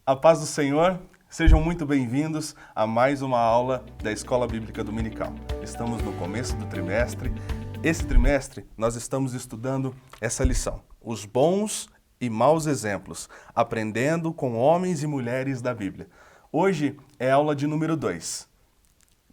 A paz do Senhor, sejam muito bem-vindos a mais uma aula da Escola Bíblica Dominical. Estamos no começo do trimestre. Esse trimestre nós estamos estudando essa lição, os bons e maus exemplos, aprendendo com homens e mulheres da Bíblia. Hoje é a aula de número 2,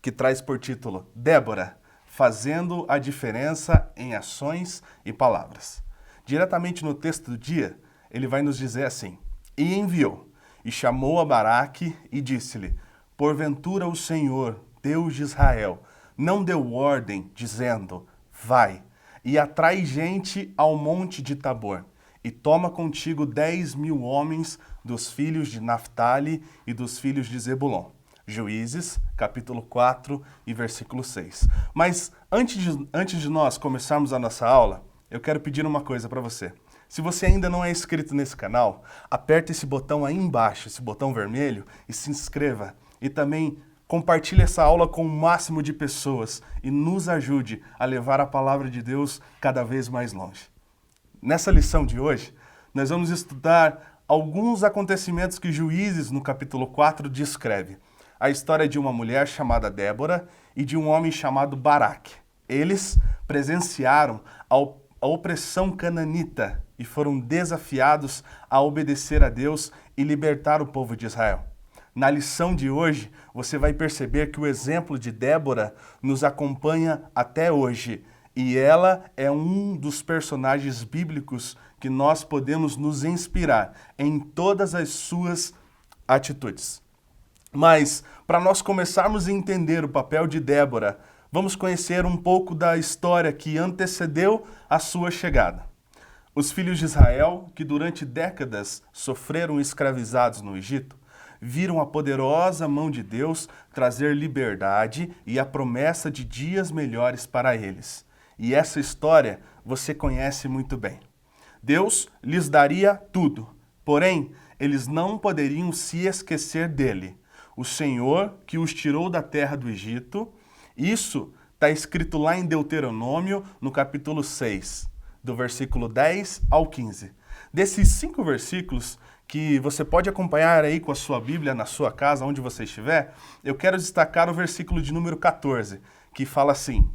que traz por título Débora, fazendo a diferença em ações e palavras. Diretamente no texto do dia, ele vai nos dizer assim: E enviou, e chamou a Baraque e disse-lhe: Porventura o Senhor, Deus de Israel, não deu ordem, dizendo: Vai, e atrai gente ao monte de Tabor, e toma contigo 10.000 homens dos filhos de Naftali e dos filhos de Zebulon. Juízes, capítulo 4 e versículo 6. Mas antes de nós começarmos a nossa aula, eu quero pedir uma coisa para você. Se você ainda não é inscrito nesse canal, aperte esse botão aí embaixo, esse botão vermelho, e se inscreva. E também compartilhe essa aula com o máximo de pessoas e nos ajude a levar a palavra de Deus cada vez mais longe. Nessa lição de hoje, nós vamos estudar alguns acontecimentos que Juízes, no capítulo 4, descreve. A história de uma mulher chamada Débora e de um homem chamado Baraque. Eles presenciaram a opressão cananita e foram desafiados a obedecer a Deus e libertar o povo de Israel. Na lição de hoje, você vai perceber que o exemplo de Débora nos acompanha até hoje, e ela é um dos personagens bíblicos que nós podemos nos inspirar em todas as suas atitudes. Mas, para nós começarmos a entender o papel de Débora, vamos conhecer um pouco da história que antecedeu a sua chegada. Os filhos de Israel, que durante décadas sofreram escravizados no Egito, viram a poderosa mão de Deus trazer liberdade e a promessa de dias melhores para eles. E essa história você conhece muito bem. Deus lhes daria tudo, porém, eles não poderiam se esquecer dele, o Senhor que os tirou da terra do Egito. Isso está escrito lá em Deuteronômio, no capítulo 6, do versículo 10 ao 15. Desses 5 versículos, que você pode acompanhar aí com a sua Bíblia na sua casa, onde você estiver, eu quero destacar o versículo de número 14, que fala assim: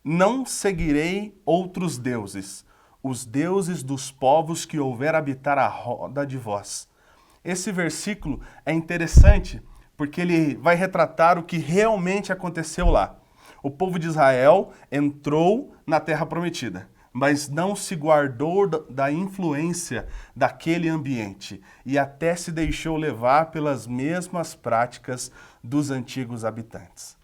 Não seguirei outros deuses, os deuses dos povos que houver habitar a roda de vós. Esse versículo é interessante porque ele vai retratar o que realmente aconteceu lá. O povo de Israel entrou na Terra Prometida, mas não se guardou da influência daquele ambiente e até se deixou levar pelas mesmas práticas dos antigos habitantes.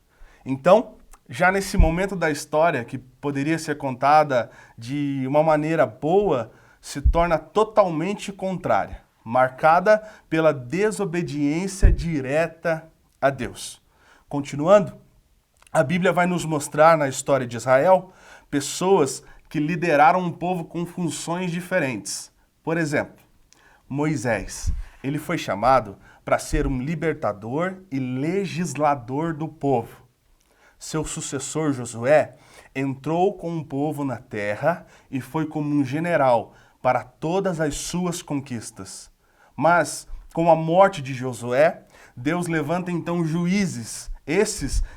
Então, já nesse momento da história, que poderia ser contada de uma maneira boa, se torna totalmente contrária, marcada pela desobediência direta a Deus. Continuando, a Bíblia vai nos mostrar na história de Israel pessoas que lideraram um povo com funções diferentes. Por exemplo, Moisés. Ele foi chamado para ser um libertador e legislador do povo. Seu sucessor Josué entrou com o povo na terra e foi como um general para todas as suas conquistas. Mas, com a morte de Josué, Deus levanta então juízes.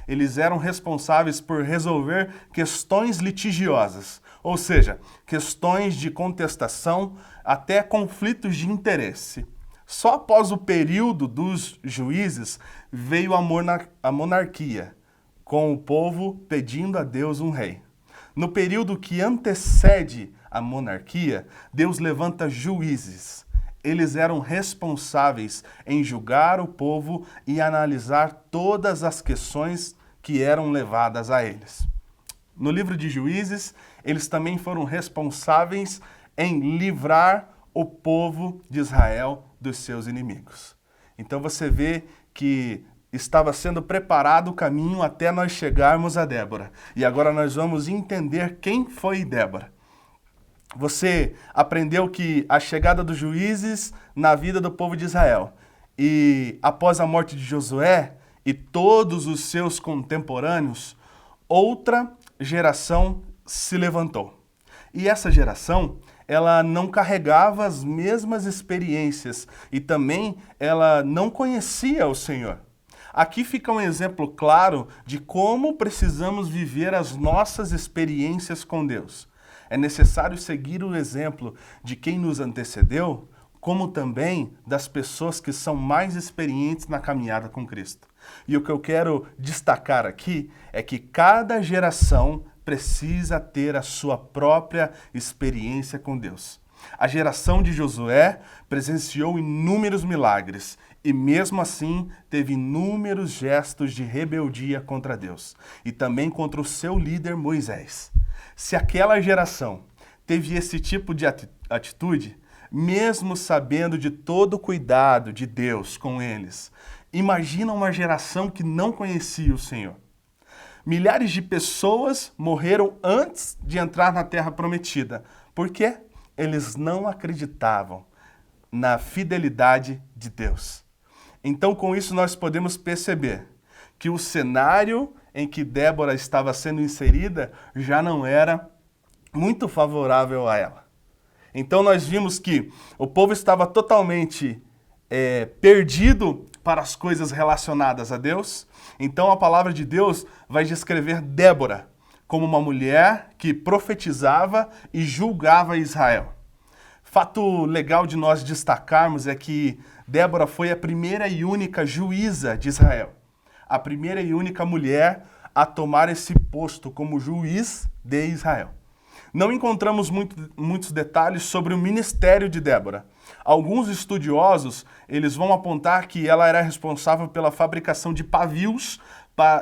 Eles eram responsáveis por resolver questões litigiosas, ou seja, questões de contestação até conflitos de interesse. Só após o período dos juízes veio a monarquia, com o povo pedindo a Deus um rei. No período que antecede a monarquia, Deus levanta juízes. Eles eram responsáveis em julgar o povo e analisar todas as questões que eram levadas a eles. No livro de Juízes, eles também foram responsáveis em livrar o povo de Israel dos seus inimigos. Então você vê que estava sendo preparado o caminho até nós chegarmos a Débora. E agora nós vamos entender quem foi Débora. Você aprendeu que a chegada dos juízes na vida do povo de Israel e após a morte de Josué e todos os seus contemporâneos, outra geração se levantou. E essa geração ela não carregava as mesmas experiências e também ela não conhecia o Senhor. Aqui fica um exemplo claro de como precisamos viver as nossas experiências com Deus. É necessário seguir o exemplo de quem nos antecedeu, como também das pessoas que são mais experientes na caminhada com Cristo. E o que eu quero destacar aqui é que cada geração precisa ter a sua própria experiência com Deus. A geração de Josué presenciou inúmeros milagres e mesmo assim teve inúmeros gestos de rebeldia contra Deus e também contra o seu líder Moisés. Se aquela geração teve esse tipo de atitude, mesmo sabendo de todo o cuidado de Deus com eles, imagina uma geração que não conhecia o Senhor. Milhares de pessoas morreram antes de entrar na Terra Prometida. Por quê? Eles não acreditavam na fidelidade de Deus. Então, com isso, nós podemos perceber que o cenário em que Débora estava sendo inserida já não era muito favorável a ela. Então, nós vimos que o povo estava totalmente perdido para as coisas relacionadas a Deus. Então, a palavra de Deus vai descrever Débora como uma mulher que profetizava e julgava Israel. Fato legal de nós destacarmos é que Débora foi a primeira e única juíza de Israel. A primeira e única mulher a tomar esse posto como juiz de Israel. Não encontramos muitos detalhes sobre o ministério de Débora. Alguns estudiosos eles vão apontar que ela era responsável pela fabricação de pavios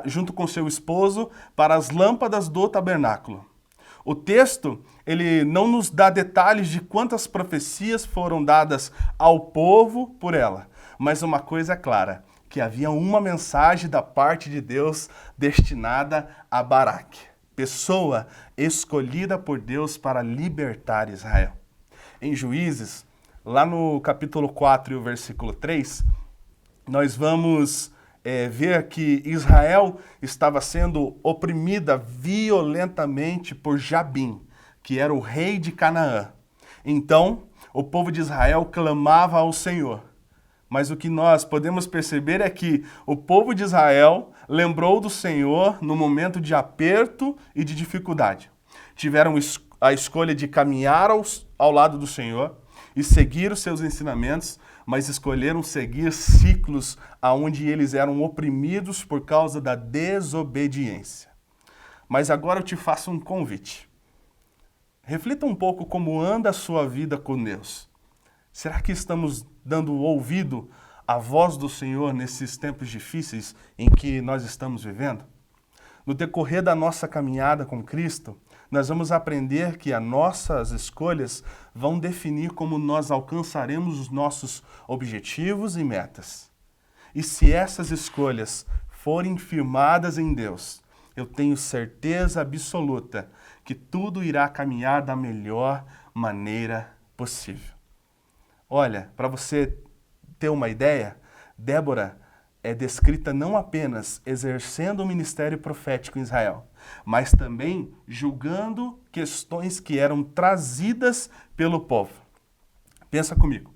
junto com seu esposo para as lâmpadas do tabernáculo. O texto ele não nos dá detalhes de quantas profecias foram dadas ao povo por ela, mas uma coisa é clara, que havia uma mensagem da parte de Deus destinada a Baraque, pessoa escolhida por Deus para libertar Israel. Em Juízes, lá no capítulo 4 e o versículo 3, nós vamos ver que Israel estava sendo oprimida violentamente por Jabim, que era o rei de Canaã. Então, o povo de Israel clamava ao Senhor. Mas o que nós podemos perceber é que o povo de Israel lembrou do Senhor no momento de aperto e de dificuldade. Tiveram a escolha de caminhar ao lado do Senhor e seguir os seus ensinamentos, mas escolheram seguir ciclos onde eles eram oprimidos por causa da desobediência. Mas agora eu te faço um convite. Reflita um pouco como anda a sua vida com Deus. Será que estamos dando ouvido à voz do Senhor nesses tempos difíceis em que nós estamos vivendo? No decorrer da nossa caminhada com Cristo, nós vamos aprender que as nossas escolhas vão definir como nós alcançaremos os nossos objetivos e metas. E se essas escolhas forem firmadas em Deus, eu tenho certeza absoluta que tudo irá caminhar da melhor maneira possível. Olha, para você ter uma ideia, Débora é descrita não apenas exercendo o ministério profético em Israel, mas também julgando questões que eram trazidas pelo povo. Pensa comigo.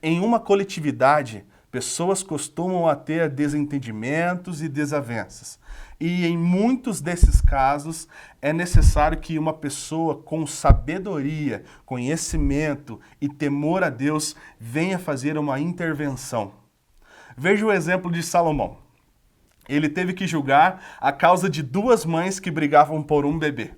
Em uma coletividade, pessoas costumam ter desentendimentos e desavenças. E em muitos desses casos, é necessário que uma pessoa com sabedoria, conhecimento e temor a Deus venha fazer uma intervenção. Veja o exemplo de Salomão. Ele teve que julgar a causa de duas mães que brigavam por um bebê.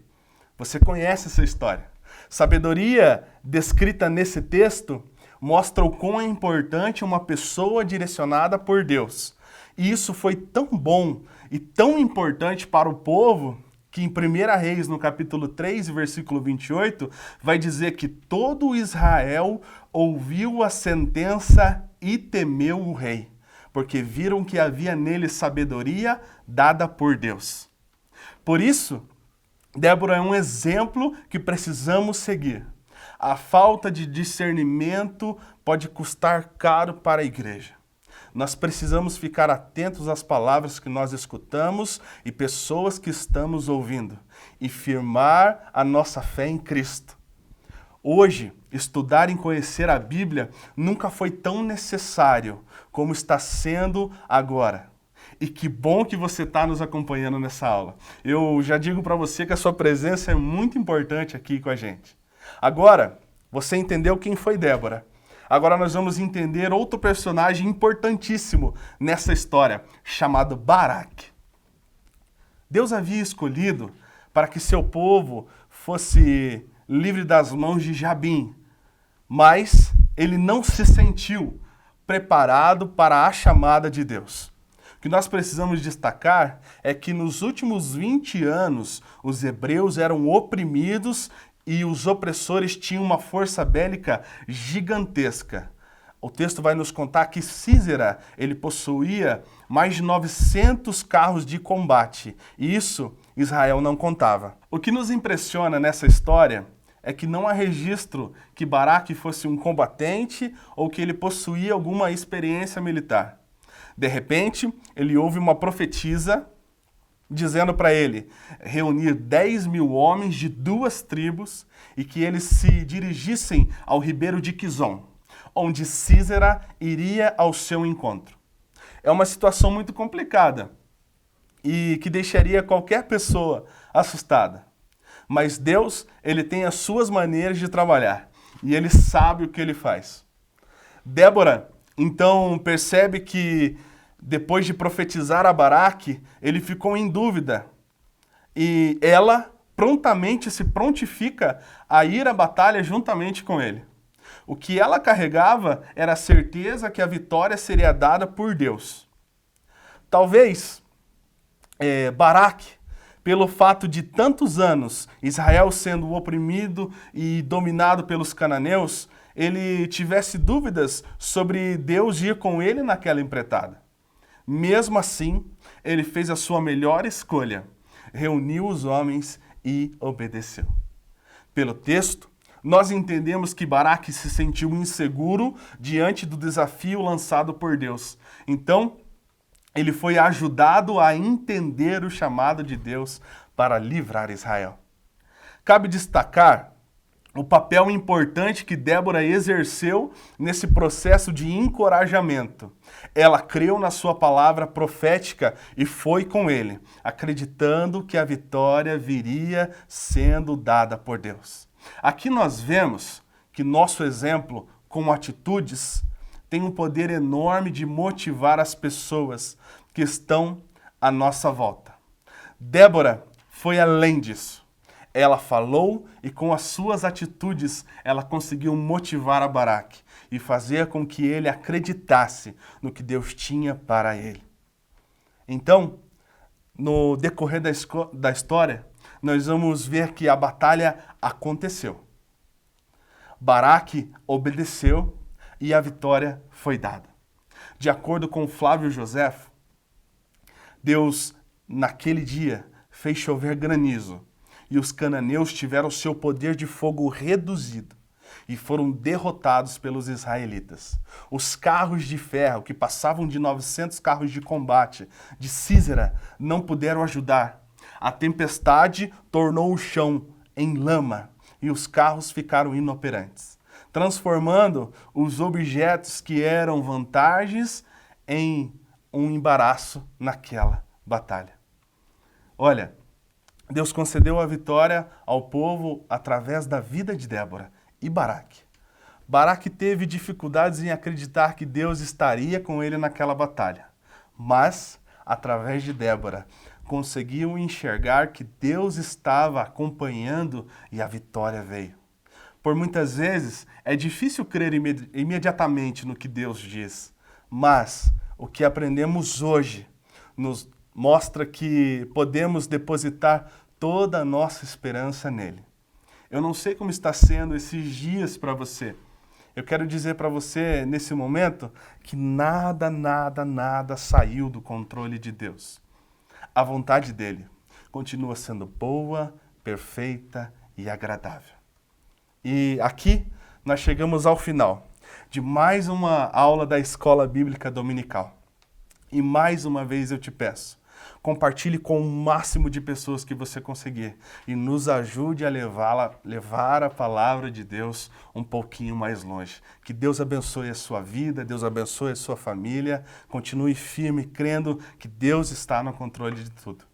Você conhece essa história. Sabedoria descrita nesse texto mostra o quão é importante uma pessoa direcionada por Deus. E isso foi tão bom e tão importante para o povo que em 1 Reis, no capítulo 3, versículo 28, vai dizer que todo Israel ouviu a sentença e temeu o rei, porque viram que havia nele sabedoria dada por Deus. Por isso, Débora é um exemplo que precisamos seguir. A falta de discernimento pode custar caro para a igreja. Nós precisamos ficar atentos às palavras que nós escutamos e pessoas que estamos ouvindo e firmar a nossa fé em Cristo. Hoje, estudar e conhecer a Bíblia nunca foi tão necessário como está sendo agora. E que bom que você está nos acompanhando nessa aula. Eu já digo para você que a sua presença é muito importante aqui com a gente. Agora, você entendeu quem foi Débora. Agora nós vamos entender outro personagem importantíssimo nessa história, chamado Baraque. Deus havia escolhido para que seu povo fosse livre das mãos de Jabim, mas ele não se sentiu preparado para a chamada de Deus. O que nós precisamos destacar é que nos últimos 20 anos os hebreus eram oprimidos e os opressores tinham uma força bélica gigantesca. O texto vai nos contar que Sísera, ele possuía mais de 900 carros de combate, e isso Israel não contava. O que nos impressiona nessa história é que não há registro que Baraque fosse um combatente ou que ele possuía alguma experiência militar. De repente, ele ouve uma profetisa dizendo para ele reunir 10.000 homens de 2 tribos e que eles se dirigissem ao ribeiro de Quizon, onde Sísera iria ao seu encontro. É uma situação muito complicada e que deixaria qualquer pessoa assustada. Mas Deus, ele tem as suas maneiras de trabalhar e ele sabe o que ele faz. Débora, então, percebe que depois de profetizar a Baraque, ele ficou em dúvida. E ela prontamente se prontifica a ir à batalha juntamente com ele. O que ela carregava era a certeza que a vitória seria dada por Deus. Talvez Baraque, pelo fato de tantos anos Israel sendo oprimido e dominado pelos cananeus, ele tivesse dúvidas sobre Deus ir com ele naquela empreitada. Mesmo assim, ele fez a sua melhor escolha, reuniu os homens e obedeceu. Pelo texto, nós entendemos que Baraque se sentiu inseguro diante do desafio lançado por Deus. Então, ele foi ajudado a entender o chamado de Deus para livrar Israel. Cabe destacar o papel importante que Débora exerceu nesse processo de encorajamento. Ela creu na sua palavra profética e foi com ele, acreditando que a vitória viria sendo dada por Deus. Aqui nós vemos que nosso exemplo com atitudes tem um poder enorme de motivar as pessoas que estão à nossa volta. Débora foi além disso. Ela falou e com as suas atitudes ela conseguiu motivar a Baraque e fazer com que ele acreditasse no que Deus tinha para ele. Então, no decorrer da história, nós vamos ver que a batalha aconteceu. Baraque obedeceu e a vitória foi dada. De acordo com Flávio Joséfo, Deus, naquele dia, fez chover granizo e os cananeus tiveram seu poder de fogo reduzido e foram derrotados pelos israelitas. Os carros de ferro, que passavam de 900 carros de combate de Sísera, não puderam ajudar. A tempestade tornou o chão em lama e os carros ficaram inoperantes, transformando os objetos que eram vantagens em um embaraço naquela batalha. Olha, Deus concedeu a vitória ao povo através da vida de Débora e Baraque. Baraque teve dificuldades em acreditar que Deus estaria com ele naquela batalha, mas, através de Débora, conseguiu enxergar que Deus estava acompanhando e a vitória veio. Por muitas vezes, é difícil crer imediatamente no que Deus diz, mas o que aprendemos hoje nos mostra que podemos depositar toda a nossa esperança nele. Eu não sei como está sendo esses dias para você. Eu quero dizer para você, nesse momento, que nada saiu do controle de Deus. A vontade dele continua sendo boa, perfeita e agradável. E aqui nós chegamos ao final de mais uma aula da Escola Bíblica Dominical. E mais uma vez eu te peço, Compartilhe com o máximo de pessoas que você conseguir e nos ajude a levar a palavra de Deus um pouquinho mais longe. Que Deus abençoe a sua vida, Deus abençoe a sua família. Continue firme, crendo que Deus está no controle de tudo.